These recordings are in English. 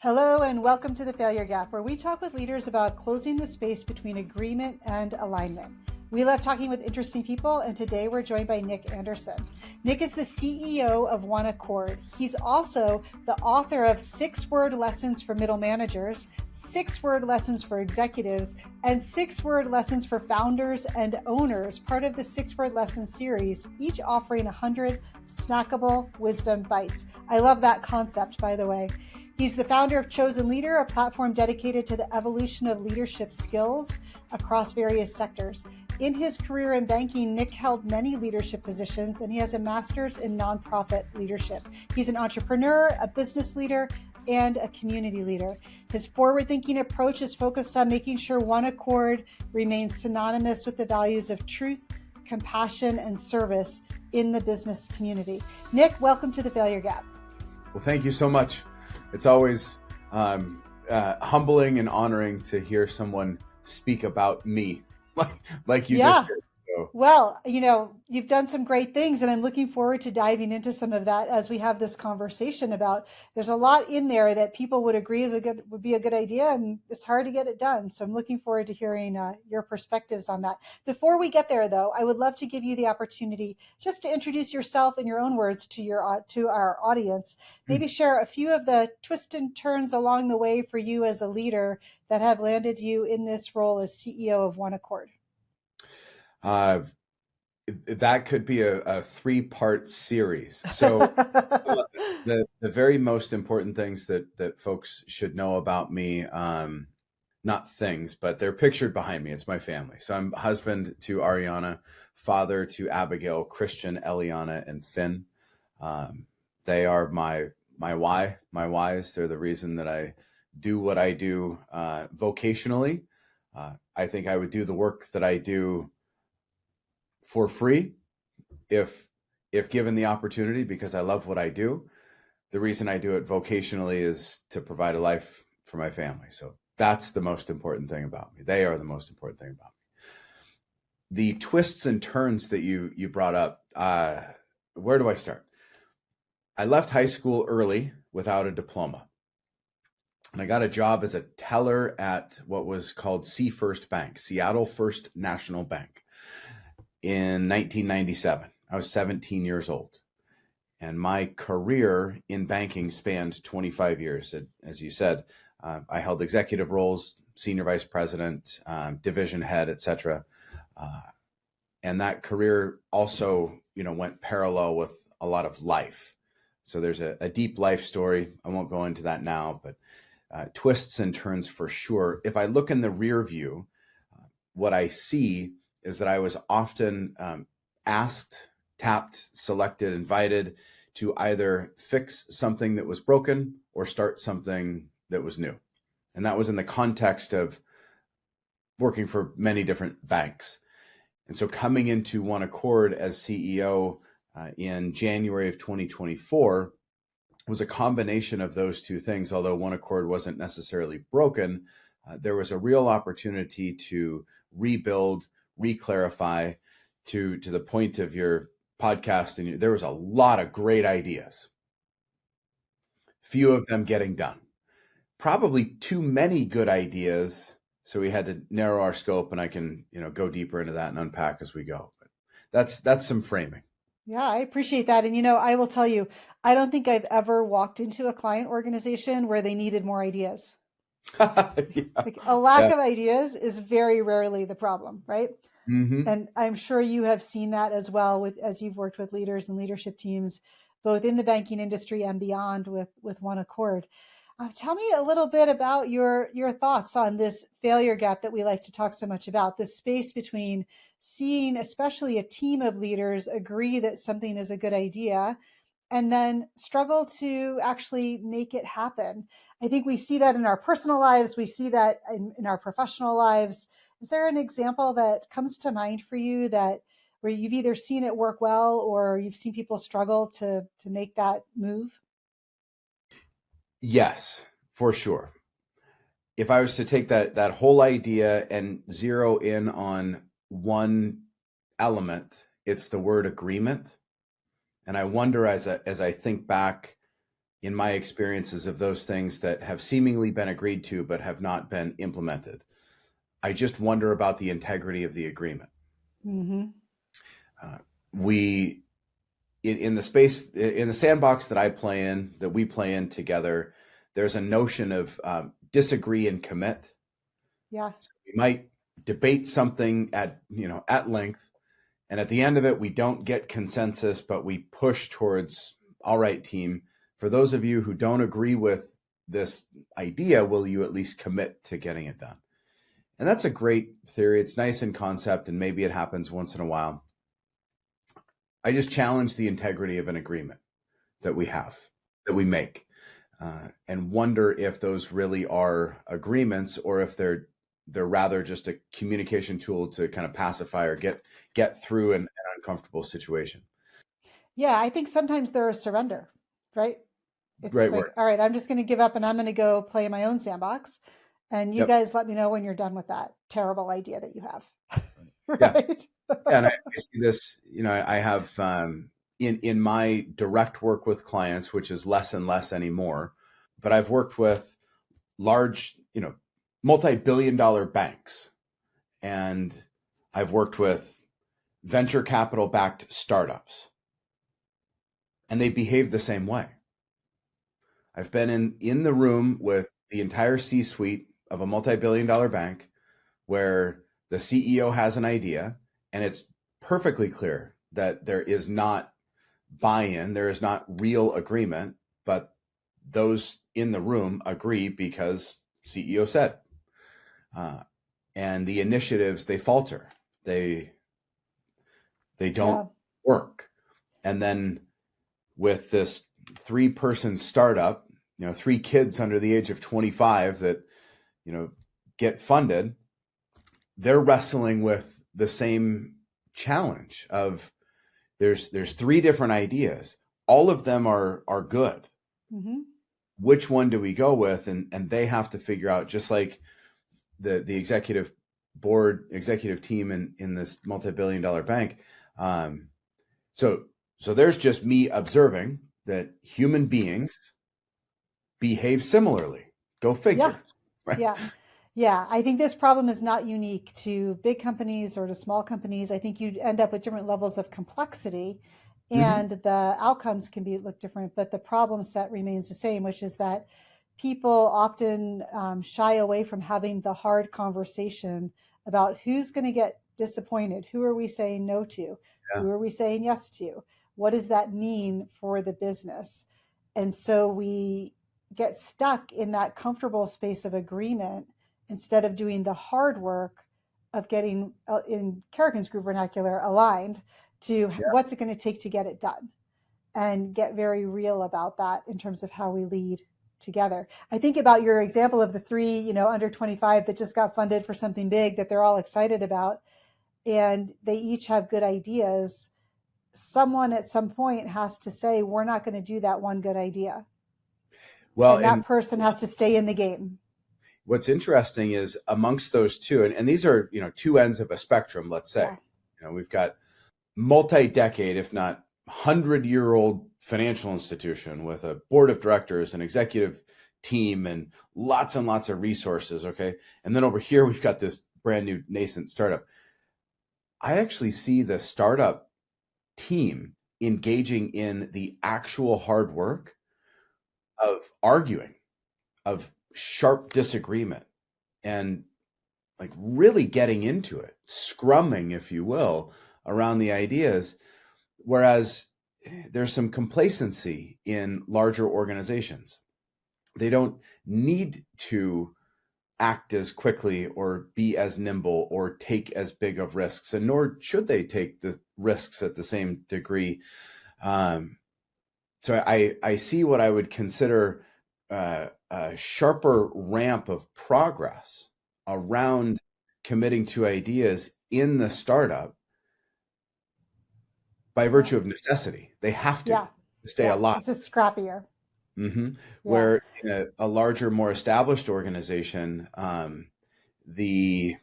Hello and welcome to the Failure Gap, where we talk with leaders about closing the space between agreement and alignment. We love talking with interesting people, and today we're joined by Nick Anderson. Nick is the CEO of OneAccord. He's also the author of 6-Word Lessons for Middle Managers, 6-Word Lessons for Executives, and 6-Word Lessons for Founders and Owners, part of the 6-Word Lessons series, each offering 100 snackable wisdom bites. I love that concept, by the way. He's the founder of Chosen Leader, a platform dedicated to the evolution of leadership skills across various sectors. In his career in banking, Nick held many leadership positions, and he has a master's in nonprofit leadership. He's an entrepreneur, a business leader, and a community leader. His forward-thinking approach is focused on making sure OneAccord remains synonymous with the values of truth, compassion, and service in the business community. Nick, welcome to the Failure Gap. Well, thank you so much. It's always humbling and honoring to hear someone speak about me like you just did. So. Well, you've done some great things, and I'm looking forward to diving into some of that as we have this conversation about. There's a lot in there that people would agree would be a good idea, and it's hard to get it done. So I'm looking forward to hearing your perspectives on that. Before we get there, though, I would love to give you the opportunity just to introduce yourself in your own words to our audience. Maybe share a few of the twists and turns along the way for you as a leader that have landed you in this role as CEO of OneAccord. That could be a 3-part series. So the very most important things that folks should know about me, not things, but they're pictured behind me. It's my family. So I'm husband to Ariana, father to Abigail, Christian, Eliana, and Finn. They are my why, my whys. They're the reason that I do what I do vocationally. I think I would do the work that I do for free if given the opportunity, because I love what I do. The reason I do it vocationally is to provide a life for my family. So that's the most important thing about me. They are the most important thing about me. The twists and turns that you brought up, where do I start? I left high school early without a diploma. And I got a job as a teller at what was called First Bank, Seattle First National Bank, in 1997. I was 17 years old. And my career in banking spanned 25 years. As you said, I held executive roles, senior vice president, division head, etc. And that career also, went parallel with a lot of life. So there's a deep life story. I won't go into that now, but twists and turns for sure. If I look in the rear view, what I see is that I was often asked, tapped, selected, invited to either fix something that was broken or start something that was new. And that was in the context of working for many different banks. And so coming into OneAccord as CEO in January of 2024 was a combination of those two things. Although OneAccord wasn't necessarily broken, there was a real opportunity to rebuild, reclarify, to the point of your podcast, and there was a lot of great ideas, few of them getting done, probably too many good ideas, so we had to narrow our scope, and I can go deeper into that and unpack as we go. But that's some framing. Yeah, I appreciate that. And I will tell you, I don't think I've ever walked into a client organization where they needed more ideas. Yeah. Like a lack of ideas is very rarely the problem, right? Mm-hmm. And I'm sure you have seen that as well as you've worked with leaders and leadership teams, both in the banking industry and beyond with OneAccord. Tell me a little bit about your thoughts on this failure gap that we like to talk so much about, this space between seeing especially a team of leaders agree that something is a good idea and then struggle to actually make it happen. I think we see that in our personal lives. We see that in our professional lives. Is there an example that comes to mind for you where you've either seen it work well or you've seen people struggle to make that move? Yes, for sure. If I was to take that whole idea and zero in on one element, it's the word agreement. And I wonder as I think back in my experiences of those things that have seemingly been agreed to but have not been implemented. I just wonder about the integrity of the agreement. Mm-hmm. We in the space, in the sandbox that I play in, that we play in together, there's a notion of disagree and commit. Yeah. So we might debate something at length, and at the end of it, we don't get consensus, but we push towards, all right, team, for those of you who don't agree with this idea, will you at least commit to getting it done? And that's a great theory. It's nice in concept, and maybe it happens once in a while. I just challenge the integrity of an agreement that we have, that we make, and wonder if those really are agreements, or if they're rather just a communication tool to kind of pacify or get through an uncomfortable situation. Yeah, I think sometimes they're a surrender, right? It's Right like, word. all right, I'm just going to give up and I'm going to go play in my own sandbox. And you Yep. guys let me know when you're done with that terrible idea that you have. Yeah. Right? Yeah, and I see this, I have in my direct work with clients, which is less and less anymore, but I've worked with large, multi-billion-dollar banks, and I've worked with venture capital backed startups, and they behave the same way. I've been in the room with the entire C-suite of a multi-billion-dollar bank where the CEO has an idea, and it's perfectly clear that there is not buy-in, there is not real agreement, but those in the room agree because CEO said. And the initiatives, they falter. They don't work. And then with this 3-person startup, 3 kids under the age of 25 that, get funded, they're wrestling with the same challenge of there's 3 different ideas. All of them are good. Mm-hmm. Which one do we go with? And they have to figure out, just like the executive team in this multi-billion-dollar bank. So there's just me observing that human beings behave similarly. Go figure. Yeah. Right? Yeah. Yeah. I think this problem is not unique to big companies or to small companies. I think you end up with different levels of complexity, and the outcomes can look different, but the problem set remains the same, which is that people often shy away from having the hard conversation about who's going to get disappointed. Who are we saying no to? Yeah. Who are we saying yes to? What does that mean for the business? And so we get stuck in that comfortable space of agreement instead of doing the hard work of getting, in Karrikins Group vernacular, aligned to what's it going to take to get it done, and get very real about that in terms of how we lead together. I think about your example of the 3, under 25 that just got funded for something big that they're all excited about, and they each have good ideas. Someone at some point has to say, we're not going to do that one good idea. Well, and that person has to stay in the game. What's interesting is amongst those 2, and these are, 2 ends of a spectrum, let's say. We've got multi-decade, if not 100-year-old financial institution with a board of directors, an executive team, and lots of resources. Okay. And then over here, we've got this brand new nascent startup. I actually see the startup team engaging in the actual hard work of arguing, of sharp disagreement, and like really getting into it, scrumming, if you will, around the ideas. Whereas there's some complacency in larger organizations. They don't need to act as quickly or be as nimble or take as big of risks, and nor should they take the risks at the same degree. So I see what I would consider a sharper ramp of progress around committing to ideas in the startup by virtue of necessity. They have to stay alive. It's just scrappier. Where in a larger, more established organization, the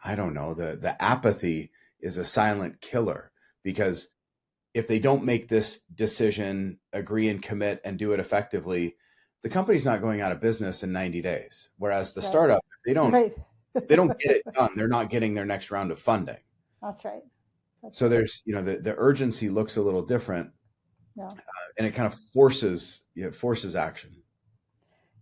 apathy is a silent killer, because if they don't make this decision, agree and commit and do it effectively, the company's not going out of business in 90 days. Whereas the Right. startup, if Right. they don't get it done, they're not getting their next round of funding. That's right. That's So right. there's, the urgency looks a little different, Yeah. and it kind of forces action.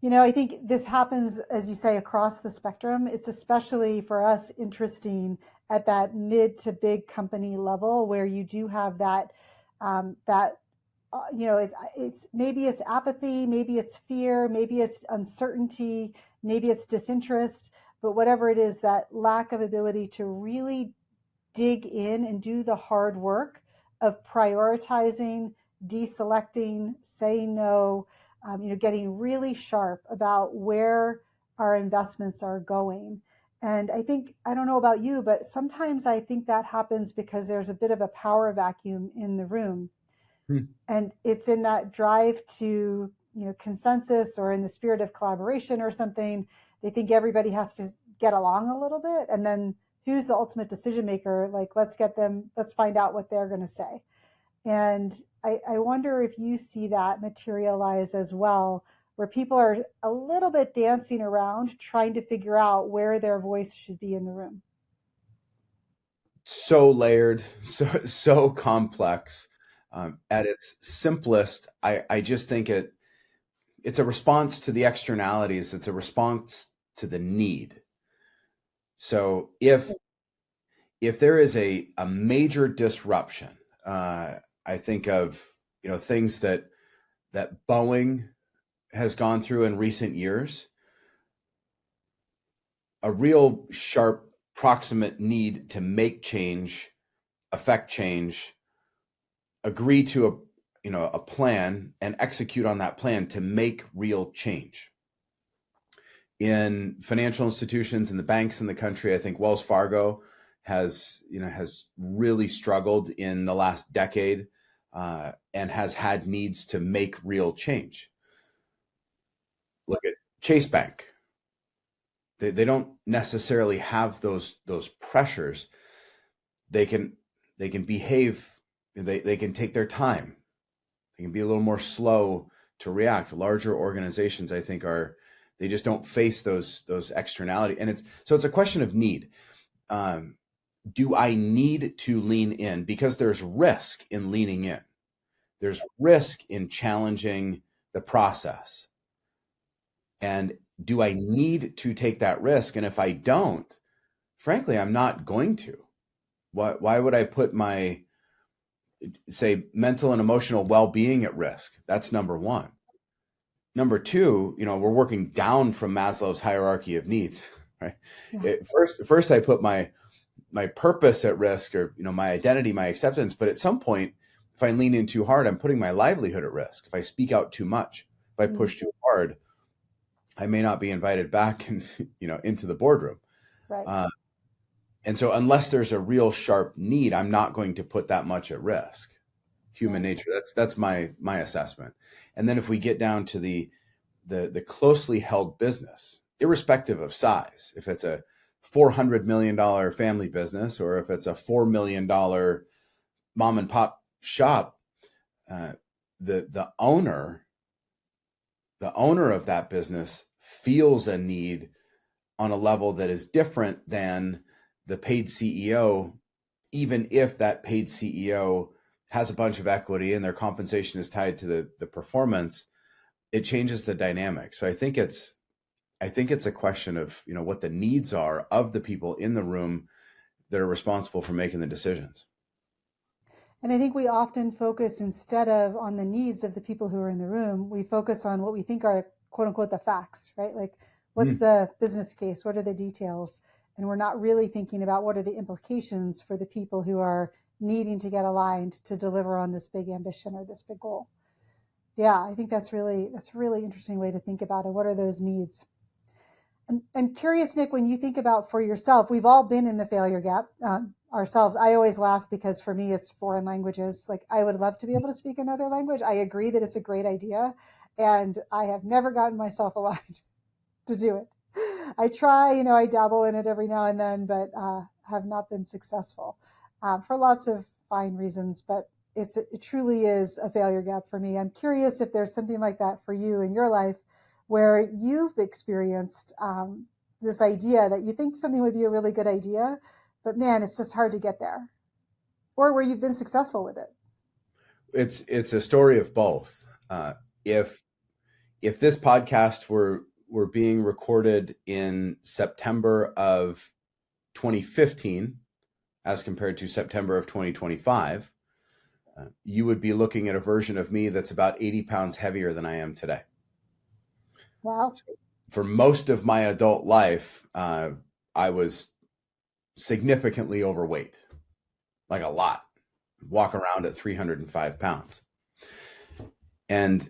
I think this happens, as you say, across the spectrum. It's especially for us interesting at that mid to big company level where you do have it's maybe it's apathy, maybe it's fear, maybe it's uncertainty, maybe it's disinterest, but whatever it is, that lack of ability to really dig in and do the hard work of prioritizing, deselecting, saying no, getting really sharp about where our investments are going. And I think, I don't know about you, but sometimes I think that happens because there's a bit of a power vacuum in the room. Hmm. And it's in that drive to, consensus or in the spirit of collaboration or something. They think everybody has to get along a little bit. And then who's the ultimate decision maker? Like, let's find out what they're going to say. And I wonder if you see that materialize as well, where people are a little bit dancing around trying to figure out where their voice should be in the room. So layered, so complex. At its simplest, I just think it's a response to the externalities. It's a response to the need. So if there is a major disruption, I think of things that Boeing has gone through in recent years, a real sharp proximate need to make change, affect change, agree to a plan and execute on that plan to make real change. In financial institutions and the banks in the country, I think Wells Fargo has really struggled in the last decade, and has had needs to make real change. Look at Chase Bank. They don't necessarily have those pressures. They can behave. They can take their time. They can be a little more slow to react. Larger organizations, I think, they just don't face those externalities, and it's a question of need. Do I need to lean in? Because there's risk in leaning in. There's risk in challenging the process. And do I need to take that risk? And if I don't, frankly, I'm not going to. Why would I put my, say, mental and emotional well-being at risk? That's number one. Number two, we're working down from Maslow's hierarchy of needs, right? Yeah. First I put my purpose at risk, or my identity, my acceptance. But at some point, if I lean in too hard, I'm putting my livelihood at risk. If I speak out too much, if I push too hard, I may not be invited back into the boardroom. Right. And so unless there's a real sharp need, I'm not going to put that much at risk. Human nature. That's my assessment. And then if we get down to the closely held business, irrespective of size, if it's a $400 million family business, or if it's a $4 million mom and pop shop, the owner of that business feels a need on a level that is different than the paid CEO, even if that paid CEO has a bunch of equity and their compensation is tied to the performance. It changes the dynamic. So I think it's a question of what the needs are of the people in the room that are responsible for making the decisions. And I think we often focus, instead of on the needs of the people who are in the room, we focus on what we think are, quote unquote, the facts, right? Like, what's the business case? What are the details? And we're not really thinking about what are the implications for the people who are needing to get aligned to deliver on this big ambition or this big goal. Yeah, I think that's a really interesting way to think about it. What are those needs? And curious, Nick, when you think about for yourself, we've all been in the failure gap ourselves. I always laugh because for me, it's foreign languages. Like, I would love to be able to speak another language. I agree that it's a great idea. And I have never gotten myself aligned to do it. I try, I dabble in it every now and then, but have not been successful for lots of fine reasons. But it truly is a failure gap for me. I'm curious if there's something like that for you in your life where you've experienced this idea that you think something would be a really good idea, but man, it's just hard to get there, or where you've been successful with it. It's a story of both. If this podcast were being recorded in September of 2015 as compared to September of 2025, you would be looking at a version of me that's about 80 pounds heavier than I am today. Wow. So for most of my adult life, I was significantly overweight, like a lot. Walk around at 305 pounds. And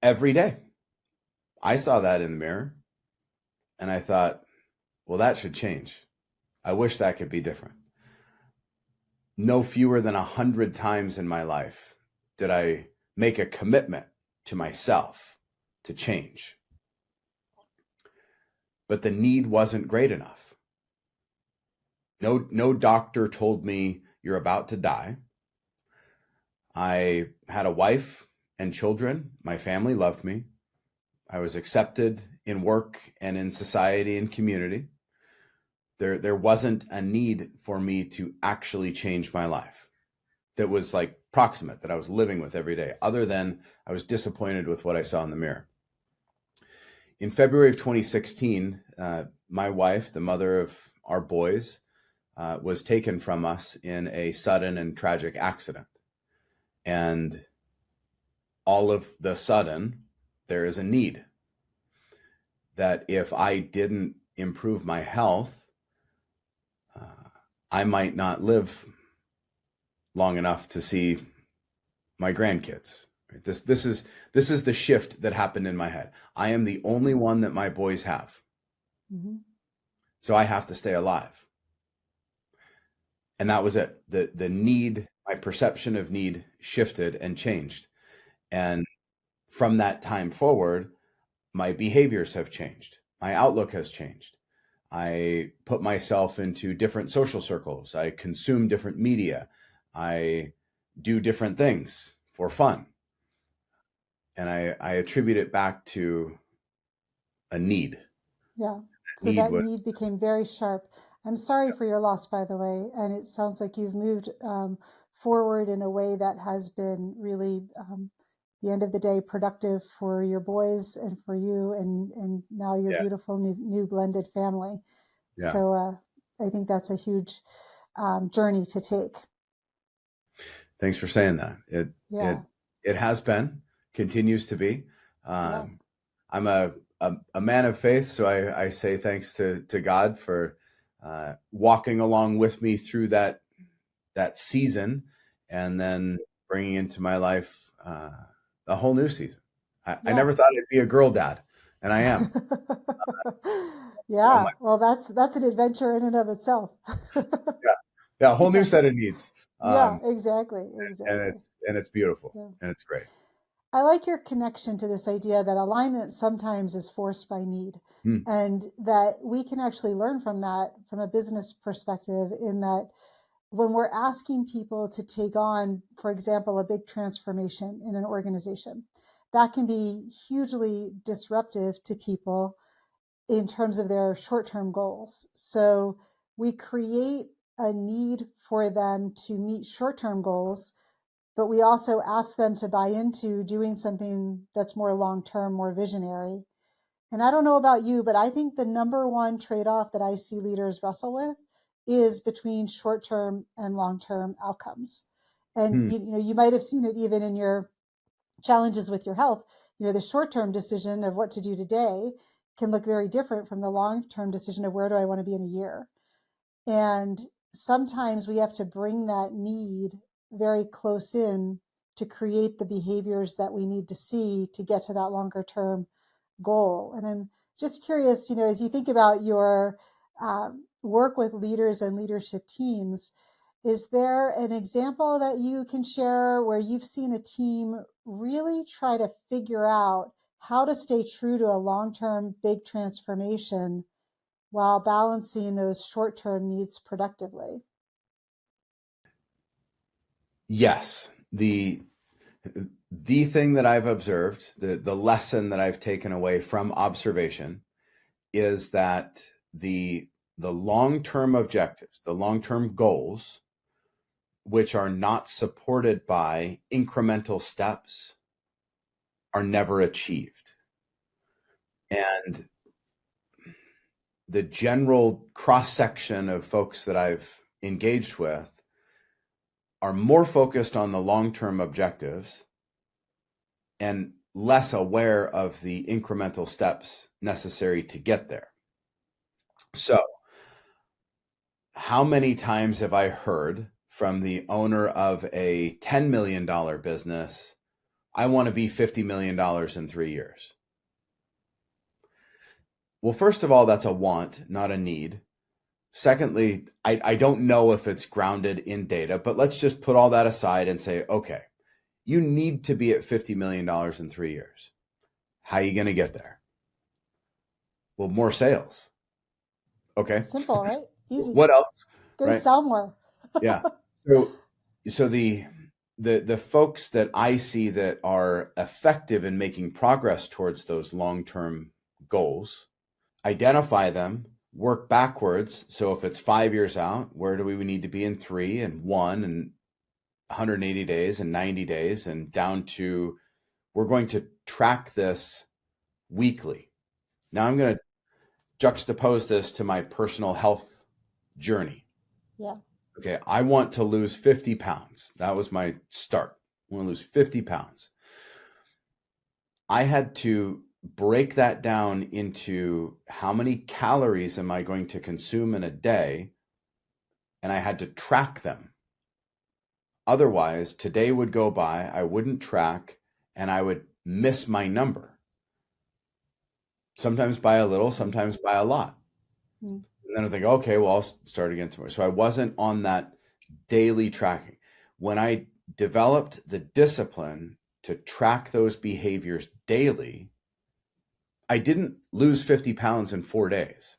every day I saw that in the mirror and I thought, well, that should change. I wish that could be different. No fewer than 100 times in my life did I make a commitment to myself to change. But the need wasn't great enough. No doctor told me you're about to die. I had a wife and children. My family loved me. I was accepted in work and in society and community. There wasn't a need for me to actually change my life that was like proximate, that I was living with every day, other than I was disappointed with what I saw in the mirror. In February of 2016, my wife, the mother of our boys, was taken from us in a sudden and tragic accident. And all of the sudden, there is a need that if I didn't improve my health, I might not live long enough to see my grandkids. This is the shift that happened in my head. I am the only one that my boys have. Mm-hmm. So I have to stay alive. And that was it. The need, my perception of need shifted and changed. And from that time forward, my behaviors have changed. My outlook has changed. I put myself into different social circles. I consume different media. I do different things for fun. And I attribute it back to a need. Yeah. So that need became very sharp. I'm sorry for your loss, by the way. And it sounds like you've moved forward in a way that has been really, the end of the day, productive for your boys and for you, and now your beautiful new blended family. Yeah. So I think that's a huge journey to take. Thanks for saying that. It has been, continues to be. I'm a man of faith, so I say thanks to God for walking along with me through that season, and then bringing into my life a whole new season. I never thought I'd be a girl dad, and I am. Yeah, well, that's an adventure in and of itself. Yeah, a whole new set of needs. Yeah, exactly. And it's beautiful, and it's great. I like your connection to this idea that alignment sometimes is forced by need, and that we can actually learn from that from a business perspective, in that when we're asking people to take on, for example, a big transformation in an organization, that can be hugely disruptive to people in terms of their short-term goals. So we create a need for them to meet short-term goals, but we also ask them to buy into doing something that's more long-term, more visionary. And I don't know about you, but I think the number one trade-off that I see leaders wrestle with is between short-term and long-term outcomes. And you might have seen it even in your challenges with your health. The short-term decision of what to do today can look very different from the long-term decision of where do I want to be in a year. And sometimes we have to bring that need very close in to create the behaviors that we need to see to get to that longer term goal. And I'm just curious, as you think about your work with leaders and leadership teams, is there an example that you can share where you've seen a team really try to figure out how to stay true to a long-term big transformation while balancing those short-term needs productively? Yes. The thing that I've observed, the lesson that I've taken away from observation is that the long-term objectives, the long-term goals, which are not supported by incremental steps, are never achieved. And the general cross-section of folks that I've engaged with are more focused on the long-term objectives and less aware of the incremental steps necessary to get there. So, how many times have I heard from the owner of a $10 million business, I want to be $50 million in 3 years? Well, first of all, that's a want, not a need. Secondly, I don't know if it's grounded in data, but let's just put all that aside and say, okay, you need to be at $50 million in 3 years. How are you going to get there? Well, more sales. Okay. Simple, right? Easy. What else? Go sell more. Yeah. So the folks that I see that are effective in making progress towards those long-term goals, identify them, work backwards. So if it's 5 years out, where do we need to be in 3 and 1 and 180 days and 90 days and down to, we're going to track this weekly. Now I'm going to juxtapose this to my personal health journey. Yeah. Okay. I want to lose 50 pounds. That was my start. I want to lose 50 pounds. I had to break that down into how many calories am I going to consume in a day, and I had to track them. Otherwise, today would go by, I wouldn't track, and I would miss my number. Sometimes by a little, sometimes by a lot. And then I think, okay, well, I'll start again tomorrow. So I wasn't on that daily tracking. When I developed the discipline to track those behaviors daily, I didn't lose 50 pounds in 4 days.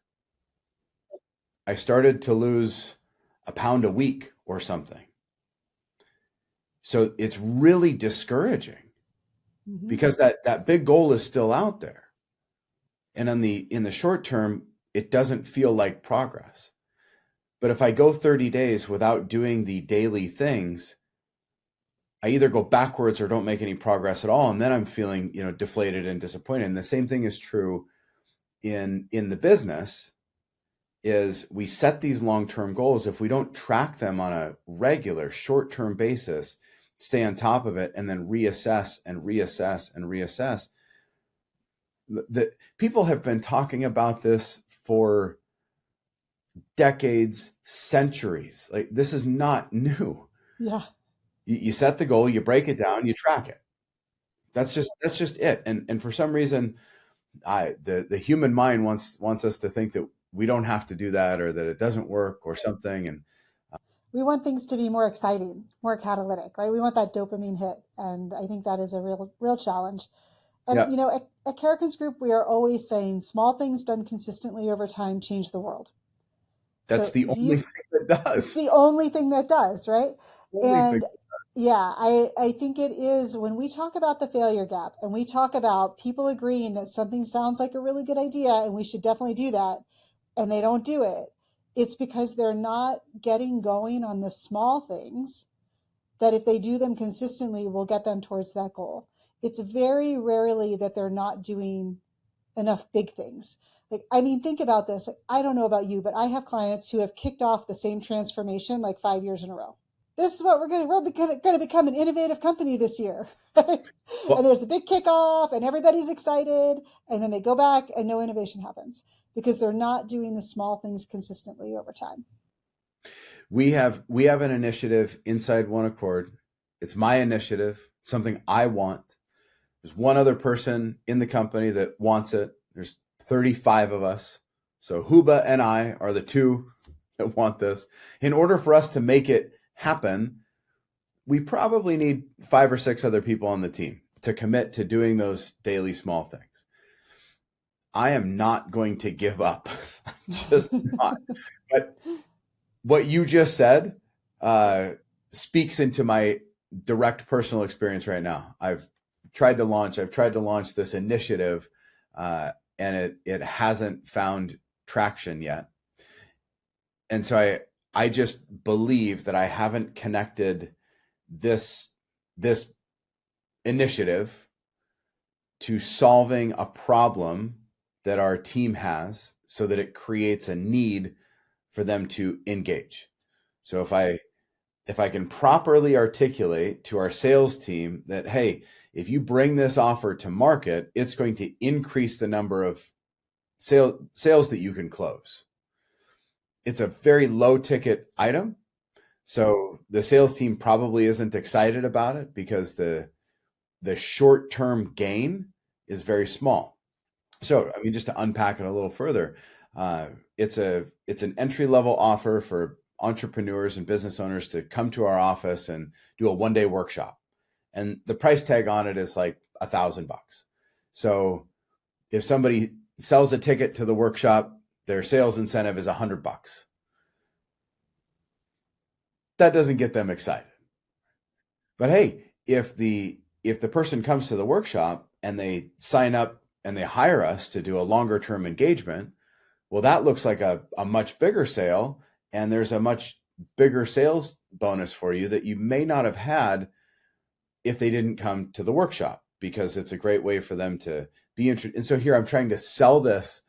I started to lose a pound a week or something. So it's really discouraging because that big goal is still out there. And in the short term, it doesn't feel like progress. But if I go 30 days without doing the daily things, I either go backwards or don't make any progress at all. And then I'm feeling, deflated and disappointed. And the same thing is true in the business. Is we set these long-term goals. If we don't track them on a regular short-term basis, stay on top of it, and then reassess and reassess and reassess. The people have been talking about this for decades, centuries. Like, this is not new. Yeah. You set the goal, you break it down, you track it. That's just it. And for some reason, the human mind wants us to think that we don't have to do that, or that it doesn't work or something. And we want things to be more exciting, more catalytic, right? We want that dopamine hit. And I think that is a real challenge. And, at Karrikins Group, we are always saying small things done consistently over time change the world. That's the only thing that does. It's the only thing that does, right? And yeah, I think it is, when we talk about the failure gap and we talk about people agreeing that something sounds like a really good idea and we should definitely do that, and they don't do it, it's because they're not getting going on the small things that, if they do them consistently, will get them towards that goal. It's very rarely that they're not doing enough big things. Think about this. I don't know about you, but I have clients who have kicked off the same transformation like 5 years in a row. This is what we're going to become an innovative company this year. Well, and there's a big kickoff and everybody's excited. And then they go back and no innovation happens because they're not doing the small things consistently over time. We have an initiative inside OneAccord. It's my initiative, something I want. There's one other person in the company that wants it. There's 35 of us. So Huba and I are the two that want this. In order for us to make it happen, we probably need 5 or 6 other people on the team to commit to doing those daily small things. I am not going to give up. I'm just not. But what you just said, speaks into my direct personal experience right now. I've tried to launch this initiative, and it hasn't found traction yet. And so I just believe that I haven't connected this initiative to solving a problem that our team has, so that it creates a need for them to engage. So if I can properly articulate to our sales team that, hey, if you bring this offer to market, it's going to increase the number of sales that you can close. It's a very low ticket item. So the sales team probably isn't excited about it because the short-term gain is very small. So, I mean, just to unpack it a little further, it's an entry-level offer for entrepreneurs and business owners to come to our office and do a one-day workshop. And the price tag on it is like $1,000. So if somebody sells a ticket to the workshop, their sales incentive is $100. That doesn't get them excited. But hey, if the person comes to the workshop and they sign up and they hire us to do a longer term engagement, well, that looks like a much bigger sale, and there's a much bigger sales bonus for you that you may not have had if they didn't come to the workshop, because it's a great way for them to be interested. And so here I'm trying to sell this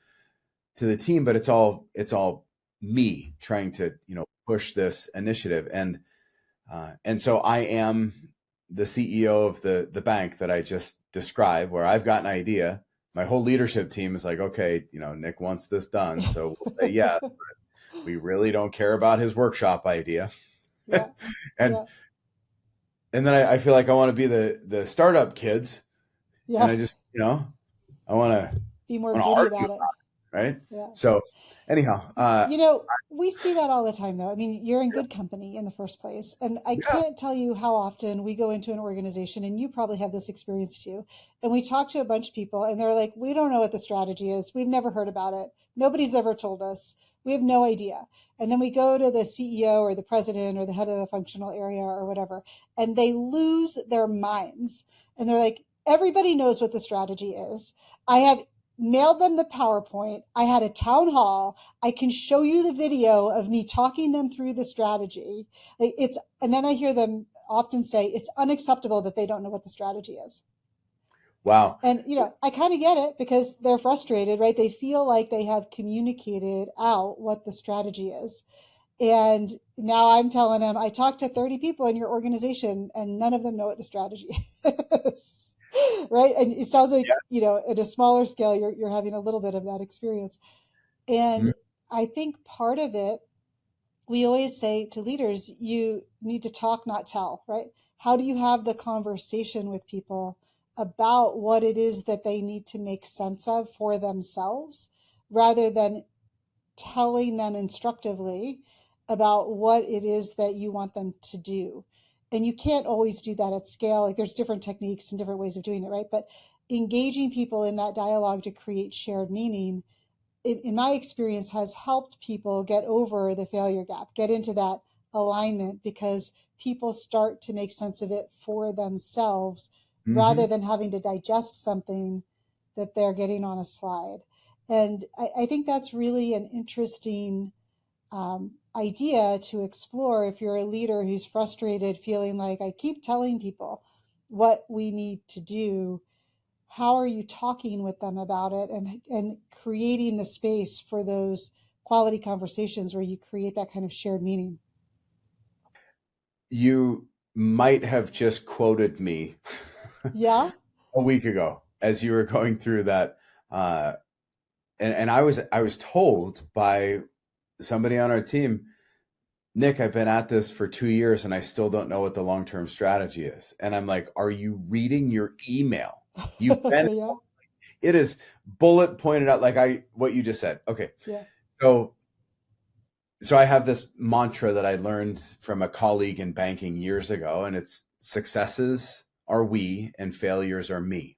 to the team, but it's all me trying to, push this initiative. And so I am the CEO of the bank that I just described, where I've got an idea. My whole leadership team is like, okay, Nick wants this done, so we'll say yes, but we really don't care about his workshop idea. Yeah. and Yeah. and then I feel like I want to be the startup kids, Yeah. and I just, I want to Be more gritty about it. Right? Yeah. So anyhow, we see that all the time, though. I mean, you're in good company in the first place. And I can't tell you how often we go into an organization, and you probably have this experience too. And we talk to a bunch of people, and they're like, we don't know what the strategy is. We've never heard about it. Nobody's ever told us. We have no idea. And then we go to the CEO or the president or the head of the functional area or whatever, and they lose their minds. And they're like, everybody knows what the strategy is. I have mailed them the PowerPoint. I had a town hall. I can show you the video of me talking them through the strategy. And then I hear them often say it's unacceptable that they don't know what the strategy is. Wow. And, I kind of get it, because they're frustrated, right? They feel like they have communicated out what the strategy is. And now I'm telling them, I talked to 30 people in your organization and none of them know what the strategy is. Right. And it sounds like, at a smaller scale, you're having a little bit of that experience. And I think part of it, we always say to leaders, you need to talk, not tell, right? How do you have the conversation with people about what it is that they need to make sense of for themselves, rather than telling them instructively about what it is that you want them to do? And you can't always do that at scale. Like, there's different techniques and different ways of doing it, right? But engaging people in that dialogue to create shared meaning, in my experience, has helped people get over the failure gap, get into that alignment, because people start to make sense of it for themselves, rather than having to digest something that they're getting on a slide. And I think that's really an interesting idea to explore if you're a leader who's frustrated, feeling like, I keep telling people what we need to do. How are you talking with them about it, and creating the space for those quality conversations where you create that kind of shared meaning? You might have just quoted me Yeah. a week ago as you were going through that. And I was told by somebody on our team, Nick, I've been at this for 2 years and I still don't know what the long-term strategy is. And I'm like, are you reading your email? You've been, Yeah. It is bullet pointed out, like what you just said. Okay. Yeah. So I have this mantra that I learned from a colleague in banking years ago, and it's successes are we and failures are me.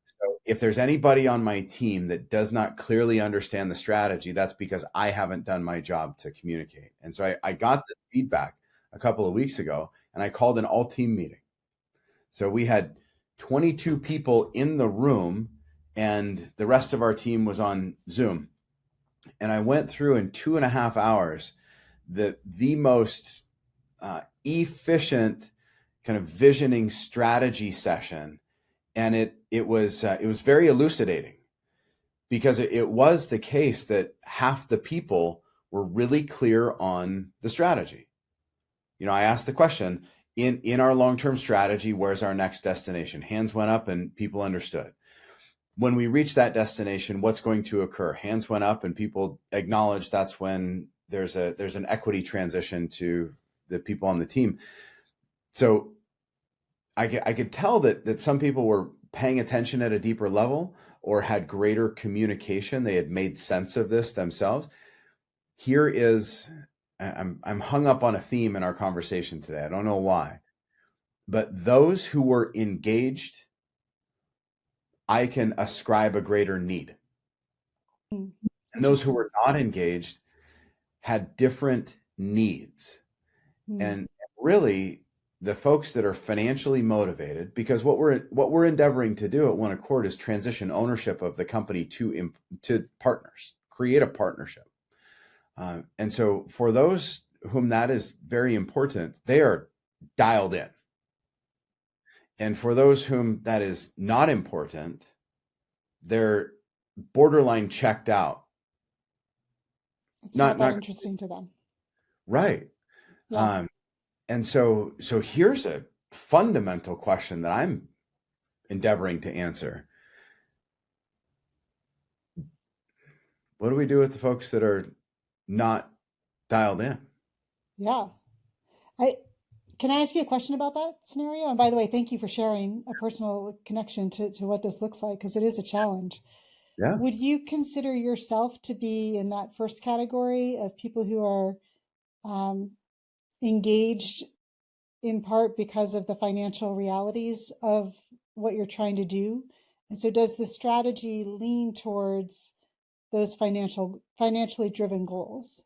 So if there's anybody on my team that does not clearly understand the strategy, that's because I haven't done my job to communicate. And so I got the feedback. a couple of weeks ago, and I called an all team meeting. So we had 22 people in the room, and the rest of our team was on Zoom. And I went through in 2.5 hours the most efficient kind of visioning strategy session, and it was very elucidating, because it was the case that half the people were really clear on the strategy. I asked the question, in our long-term strategy, where's our next destination? Hands went up and people understood. When we reach that destination, what's going to occur? Hands went up and people acknowledged that's when there's an equity transition to the people on the team. So I could tell that some people were paying attention at a deeper level or had greater communication. They had made sense of this themselves. Here is, I'm hung up on a theme in our conversation today. I don't know why, but those who were engaged, I can ascribe a greater need. And those who were not engaged had different needs. And really, the folks that are financially motivated, because what we're endeavoring to do at OneAccord is transition ownership of the company to partners, create a partnership. And so for those whom that is very important, they are dialed in. And for those whom that is not important, they're borderline checked out. It's not interesting to them. Right. Yeah. And so here's a fundamental question that I'm endeavoring to answer. What do we do with the folks that are not dialed in? Yeah. Can I ask you a question about that scenario? And by the way, thank you for sharing a personal connection to what this looks like, because it is a challenge. Yeah. Would you consider yourself to be in that first category of people who are engaged in part because of the financial realities of what you're trying to do? And so does the strategy lean towards those financially driven goals?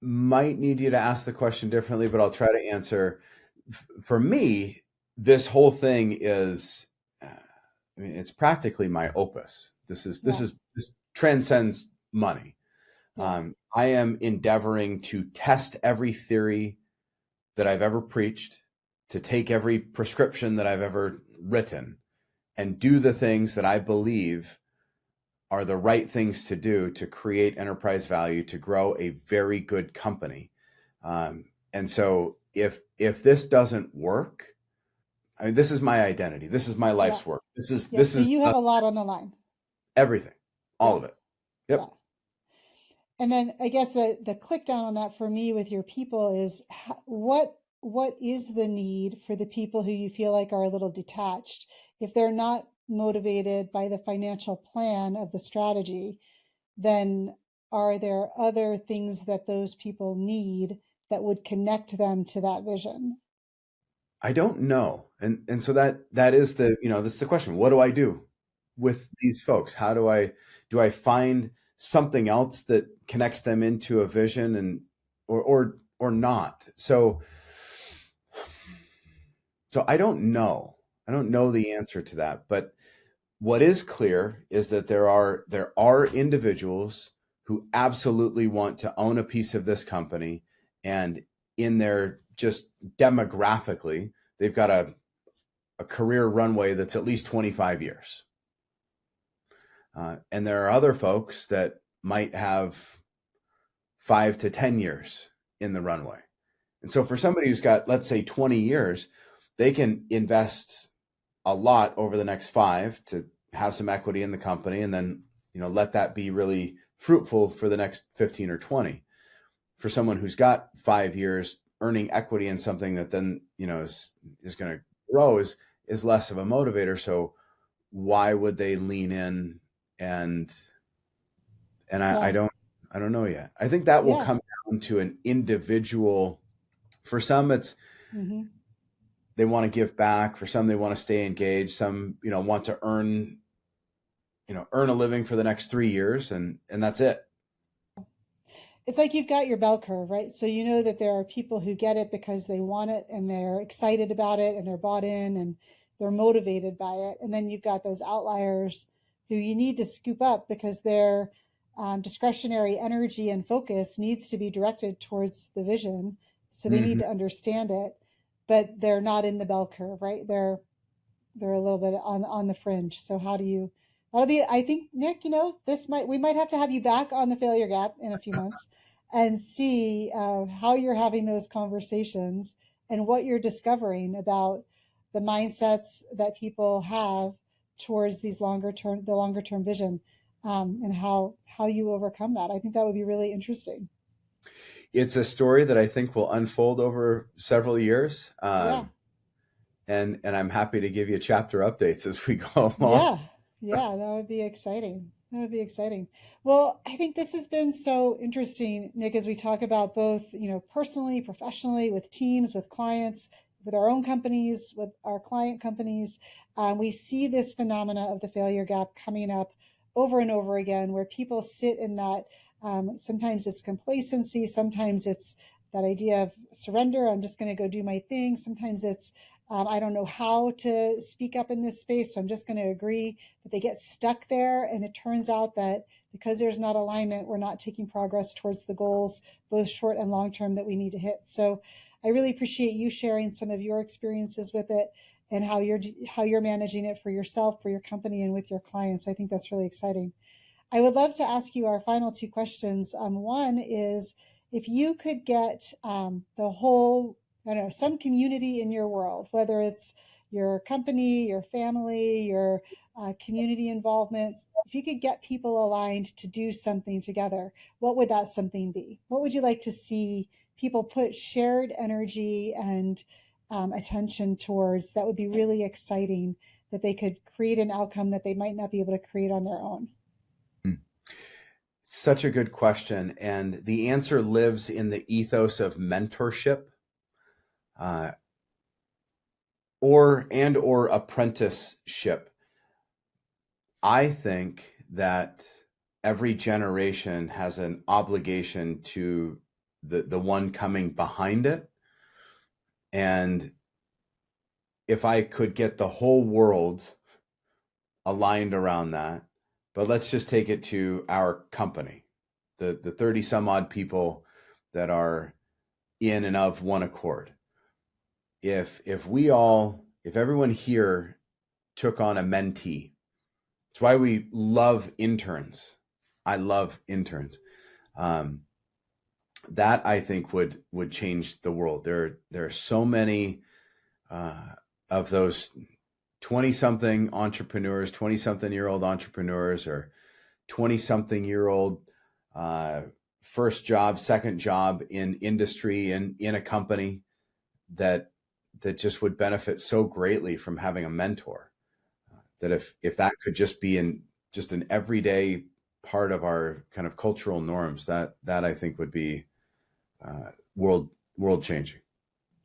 Might need you to ask the question differently, but I'll try to answer. For me, this whole thing is, it's practically my opus. This transcends money. Yeah. I am endeavoring to test every theory that I've ever preached, to take every prescription that I've ever written, and do the things that I believe are the right things to do to create enterprise value, to grow a very good company. And so if this doesn't work, I mean, this is my identity. This is my life's work. So you have a lot on the line. Everything, all of it. Yep. Yeah. And then I guess the click down on that for me with your people is what is the need for the people who you feel like are a little detached? If they're not motivated by the financial plan of the strategy, then are there other things that those people need that would connect them to that vision? I don't know. And so that is this is the question. What do I do with these folks? How do I find something else that connects them into a vision and or not? So I don't know. I don't know the answer to that, but what is clear is that there are individuals who absolutely want to own a piece of this company, and in their just demographically, they've got a career runway that's at least 25 years. And there are other folks that might have 5 to 10 years in the runway. And so for somebody who's got, let's say, 20 years, they can invest a lot over the next 5 to have some equity in the company, and then let that be really fruitful for the next 15 or 20. For someone who's got 5 years, earning equity in something that then is going to grow is less of a motivator. So why would they lean in? And I don't know yet. I think that will come down to an individual. For some, it's they want to give back. For some, they want to stay engaged. Some want to earn a living for the next 3 years, and that's it. it's like you've got your bell curve, right? So you know that there are people who get it because they want it and they're excited about it and they're bought in and they're motivated by it. And then you've got those outliers who you need to scoop up because their discretionary energy and focus needs to be directed towards the vision. So they need Mhm. to understand it, but they're not in the bell curve, right? They're a little bit on the fringe. So how do you? That'll be. I think, Nick. We might have to have you back on the failure gap in a few months, and see how you're having those conversations and what you're discovering about the mindsets that people have towards the longer term vision, and how you overcome that. I think that would be really interesting. It's a story that I think will unfold over several years. Yeah. And I'm happy to give you chapter updates as we go along. Yeah, yeah, that would be exciting. That would be exciting. Well, I think this has been so interesting, Nick, as we talk about both, personally, professionally, with teams, with clients, with our own companies, with our client companies. We see this phenomena of the failure gap coming up over and over again, where people sit in that. Sometimes it's complacency, sometimes it's that idea of surrender. I'm just going to go do my thing. Sometimes it's I don't know how to speak up in this space, so I'm just going to agree. But they get stuck there, and it turns out that because there's not alignment, we're not taking progress towards the goals, both short and long term, that we need to hit. So I really appreciate you sharing some of your experiences with it and how you're managing it for yourself, for your company, and with your clients. I think that's really exciting. I would love to ask you our final two questions. One is if you could get the whole, I don't know, some community in your world, whether it's your company, your family, your community involvement, if you could get people aligned to do something together, what would that something be? What would you like to see people put shared energy and attention towards that would be really exciting that they could create an outcome that they might not be able to create on their own? Such a good question. And the answer lives in the ethos of mentorship, uh, or apprenticeship. I think that every generation has an obligation to the one coming behind it. And if I could get the whole world aligned around that, but let's just take it to our company, the 30 some odd people that are in and of OneAccord. If everyone here took on a mentee, it's why we love interns. I love interns. Um, that I think would change the world. There are so many of those 20 something entrepreneurs, 20 something year old entrepreneurs, or 20 something year old first job, second job in industry and in a company that just would benefit so greatly from having a mentor. That if that could just be just an everyday part of our kind of cultural norms, that I think would be world changing.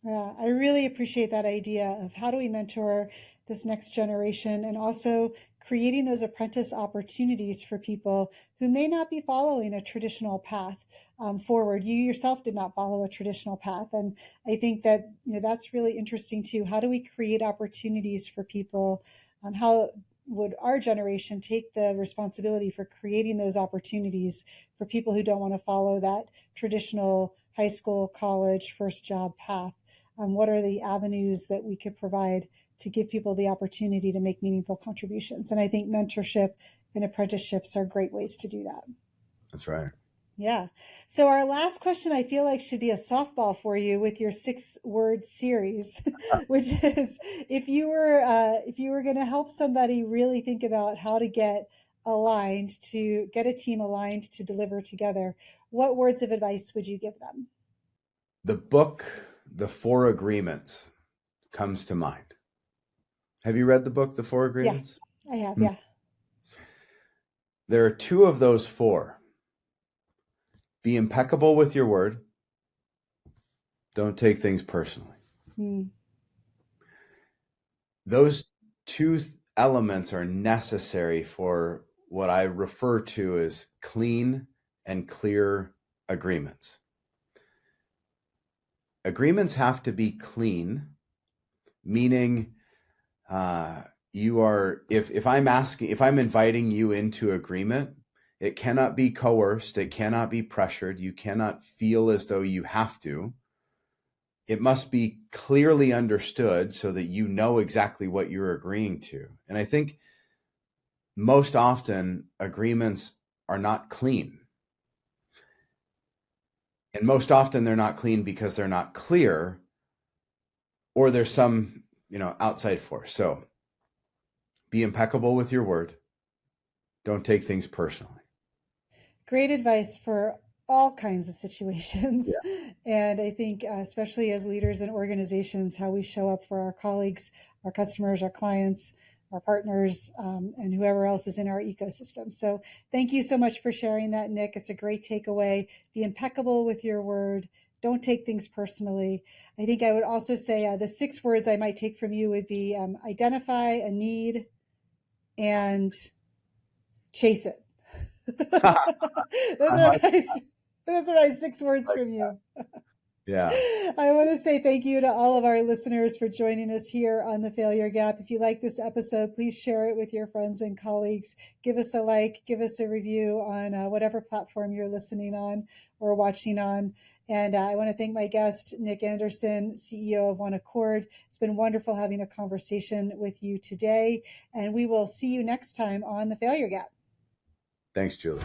Yeah, I really appreciate that idea of how do we mentor this next generation and also creating those apprentice opportunities for people who may not be following a traditional path forward. You yourself did not follow a traditional path. And I think that, that's really interesting too. How do we create opportunities for people? How would our generation take the responsibility for creating those opportunities for people who don't want to follow that traditional high school, college, first job path? What are the avenues that we could provide to give people the opportunity to make meaningful contributions? And I think mentorship and apprenticeships are great ways to do that. That's right. Yeah. So our last question, I feel like, should be a softball for you with your 6-word series, which is if you were going to help somebody really think about how to get aligned, to get a team aligned to deliver together, what words of advice would you give them? The book, The Four Agreements, comes to mind. Have you read the book, The Four Yeah, Agreements? I have. Yeah. There are two of those four. Be impeccable with your word. Don't take things personally. Hmm. Those two elements are necessary for what I refer to as clean and clear agreements. Agreements have to be clean, meaning if I'm inviting you into agreement, it cannot be coerced, it cannot be pressured, you cannot feel as though you have to. It must be clearly understood so that you know exactly what you're agreeing to. And I think most often agreements are not clean. And most often they're not clean because they're not clear, or there's some, outside force. So be impeccable with your word. Don't take things personally. Great advice for all kinds of situations. Yeah. And I think, especially as leaders in organizations, how we show up for our colleagues, our customers, our clients, our partners, and whoever else is in our ecosystem. So thank you so much for sharing that, Nick. It's a great takeaway. Be impeccable with your word. Don't take things personally. I think I would also say the 6 words I might take from you would be identify a need and chase it. Those are my 6 words from you. Yeah. I want to say thank you to all of our listeners for joining us here on The Failure Gap. If you like this episode, please share it with your friends and colleagues. Give us a like, give us a review on whatever platform you're listening on or watching on. And I want to thank my guest, Nick Anderson, CEO of OneAccord. It's been wonderful having a conversation with you today. And we will see you next time on The Failure Gap. Thanks, Julie.